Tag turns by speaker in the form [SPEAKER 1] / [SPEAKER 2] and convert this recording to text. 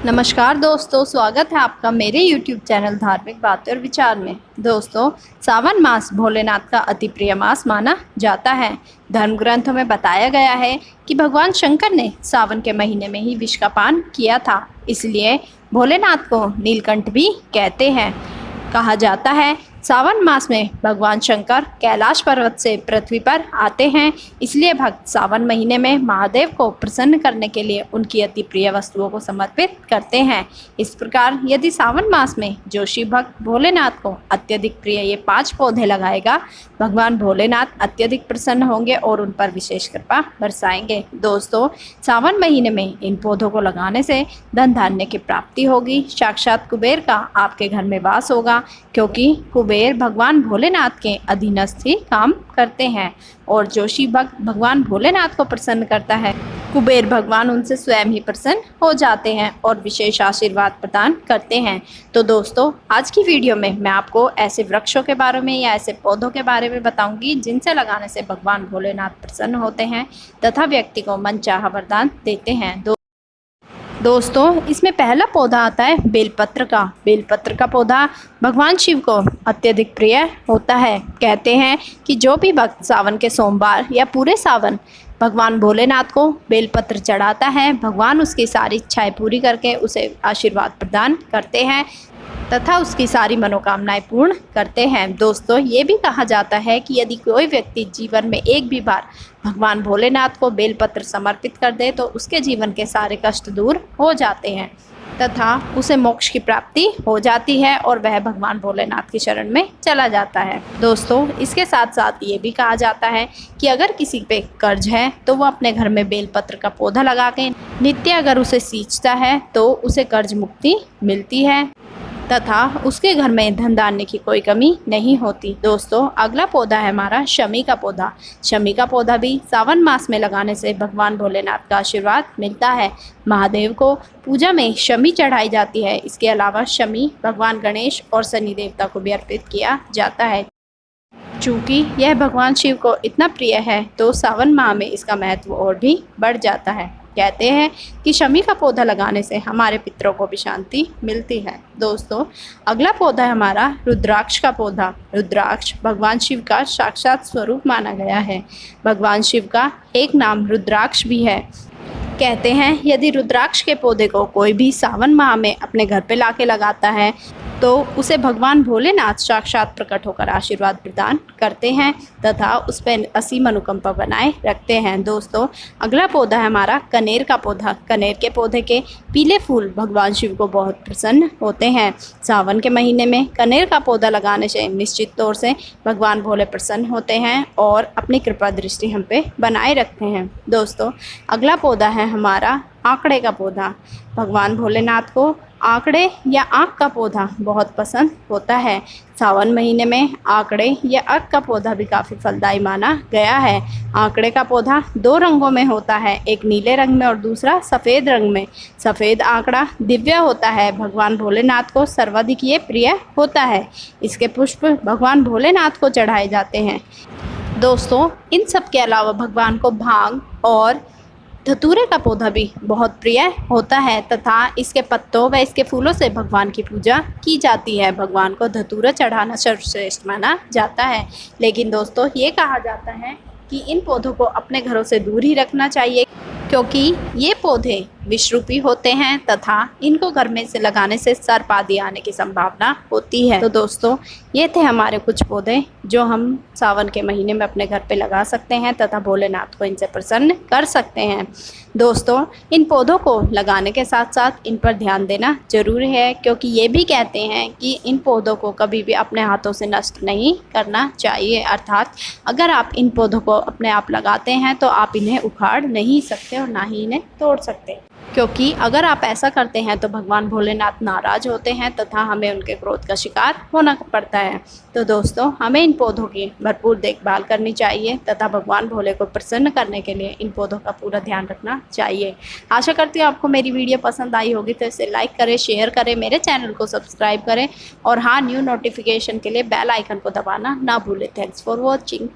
[SPEAKER 1] नमस्कार दोस्तों, स्वागत है आपका मेरे YouTube चैनल धार्मिक बातें और विचार में। दोस्तों, सावन मास भोलेनाथ का अति प्रिय मास माना जाता है। धर्म ग्रंथों में बताया गया है कि भगवान शंकर ने सावन के महीने में ही विष का पान किया था, इसलिए भोलेनाथ को नीलकंठ भी कहते हैं। कहा जाता है सावन मास में भगवान शंकर कैलाश पर्वत से पृथ्वी पर आते हैं, इसलिए भक्त सावन महीने में महादेव को प्रसन्न करने के लिए उनकी अति प्रिय वस्तुओं को समर्पित करते हैं। इस प्रकार यदि सावन मास में जो शिव भक्त भोलेनाथ को अत्यधिक प्रिय ये 5 पौधे लगाएगा, भगवान भोलेनाथ अत्यधिक प्रसन्न होंगे और उन पर विशेष कृपा बरसाएंगे। दोस्तों, सावन महीने में इन पौधों को लगाने से धन धान्य की प्राप्ति होगी, साक्षात कुबेर का आपके घर में वास होगा, क्योंकि कुबेर भगवान भोलेनाथ के अधीनस्थ ही काम करते हैं और जो शिव भक्त भगवान भोलेनाथ को प्रसन्न करता है, कुबेर भगवान उनसे स्वयं ही प्रसन्न हो जाते हैं और विशेष आशीर्वाद प्रदान करते हैं। तो दोस्तों, आज की वीडियो में मैं आपको ऐसे वृक्षों के बारे में या ऐसे पौधों के बारे में बताऊंगी जिनसे लगाने से भगवान भोलेनाथ प्रसन्न होते हैं तथा व्यक्ति को मनचाहा वरदान देते हैं। दोस्तों, इसमें पहला पौधा आता है बेलपत्र का। बेलपत्र का पौधा भगवान शिव को अत्यधिक प्रिय होता है। कहते हैं कि जो भी भक्त सावन के सोमवार या पूरे सावन भगवान भोलेनाथ को बेलपत्र चढ़ाता है, भगवान उसकी सारी इच्छाएं पूरी करके उसे आशीर्वाद प्रदान करते हैं तथा उसकी सारी मनोकामनाएं पूर्ण करते हैं। दोस्तों, ये भी कहा जाता है कि यदि कोई व्यक्ति जीवन में एक भी बार भगवान भोलेनाथ को बेलपत्र समर्पित कर दे तो उसके जीवन के सारे कष्ट दूर हो जाते हैं तथा उसे मोक्ष की प्राप्ति हो जाती है और वह भगवान भोलेनाथ की शरण में चला जाता है। दोस्तों, इसके साथ साथ ये भी कहा जाता है कि अगर किसी पे कर्ज है तो वो अपने घर में बेलपत्र का पौधा लगा के नित्य अगर उसे सींचता है तो उसे कर्ज मुक्ति मिलती है तथा उसके घर में धन धान्य की कोई कमी नहीं होती। दोस्तों, अगला पौधा है हमारा शमी का पौधा। शमी का पौधा भी सावन मास में लगाने से भगवान भोलेनाथ का आशीर्वाद मिलता है। महादेव को पूजा में शमी चढ़ाई जाती है। इसके अलावा शमी भगवान गणेश और शनि देवता को भी अर्पित किया जाता है। चूँकि यह भगवान शिव को इतना प्रिय है तो सावन माह में इसका महत्व और भी बढ़ जाता है। कहते हैं कि शमी का पौधा लगाने से हमारे पितरों को भी शांति मिलती है। दोस्तों, अगला पौधा है हमारा रुद्राक्ष का पौधा। रुद्राक्ष भगवान शिव का साक्षात स्वरूप माना गया है। भगवान शिव का एक नाम रुद्राक्ष भी है। कहते हैं यदि रुद्राक्ष के पौधे को कोई भी सावन माह में अपने घर पे लाके लगाता है तो उसे भगवान भोलेनाथ साक्षात प्रकट होकर आशीर्वाद प्रदान करते हैं तथा उस पर असीम अनुकंपा बनाए रखते हैं। दोस्तों, अगला पौधा है हमारा कनेर का पौधा। कनेर के पौधे के पीले फूल भगवान शिव को बहुत प्रसन्न होते हैं। सावन के महीने में कनेर का पौधा लगाने से निश्चित तौर से भगवान भोले प्रसन्न होते हैं और अपनी कृपा दृष्टि हम पे बनाए रखते हैं। दोस्तों, अगला पौधा है हमारा आंकड़े का पौधा। भगवान भोलेनाथ को आंकड़े या आँख का पौधा बहुत पसंद होता है। सावन महीने में आंकड़े या आँख का पौधा भी काफ़ी फलदायी माना गया है। आंकड़े का पौधा 2 रंगों में होता है, एक नीले रंग में और दूसरा सफ़ेद रंग में। सफ़ेद आंकड़ा दिव्य होता है, भगवान भोलेनाथ को सर्वाधिक ये प्रिय होता है। इसके पुष्प भगवान भोलेनाथ को चढ़ाए जाते हैं। दोस्तों, इन सब के अलावा भगवान को भांग और धतूरे का पौधा भी बहुत प्रिय होता है तथा इसके पत्तों व इसके फूलों से भगवान की पूजा की जाती है। भगवान को धतूरा चढ़ाना सर्वश्रेष्ठ माना जाता है। लेकिन दोस्तों, ये कहा जाता है कि इन पौधों को अपने घरों से दूर ही रखना चाहिए, क्योंकि ये पौधे विषरूपी होते हैं तथा इनको घर में से लगाने से सर्प आदि आने की संभावना होती है। तो दोस्तों, ये थे हमारे कुछ पौधे जो हम सावन के महीने में अपने घर पे लगा सकते हैं तथा भोलेनाथ को इनसे प्रसन्न कर सकते हैं। दोस्तों, इन पौधों को लगाने के साथ साथ इन पर ध्यान देना जरूरी है, क्योंकि ये भी कहते हैं कि इन पौधों को कभी भी अपने हाथों से नष्ट नहीं करना चाहिए। अर्थात अगर आप इन पौधों को अपने आप लगाते हैं तो आप इन्हें उखाड़ नहीं सकते और ना ही इन्हें तोड़ सकते, क्योंकि अगर आप ऐसा करते हैं तो भगवान भोलेनाथ नाराज होते हैं तथा हमें उनके क्रोध का शिकार होना पड़ता है। तो दोस्तों, हमें इन पौधों की भरपूर देखभाल करनी चाहिए तथा भगवान भोले को प्रसन्न करने के लिए इन पौधों का पूरा ध्यान रखना चाहिए। आशा करती हूँ आपको मेरी वीडियो पसंद आई होगी, तो इसे लाइक करें, शेयर करें, मेरे चैनल को सब्सक्राइब करें और हाँ, न्यू नोटिफिकेशन के लिए बेल आइकन को दबाना ना भूलें। Thanks for watching.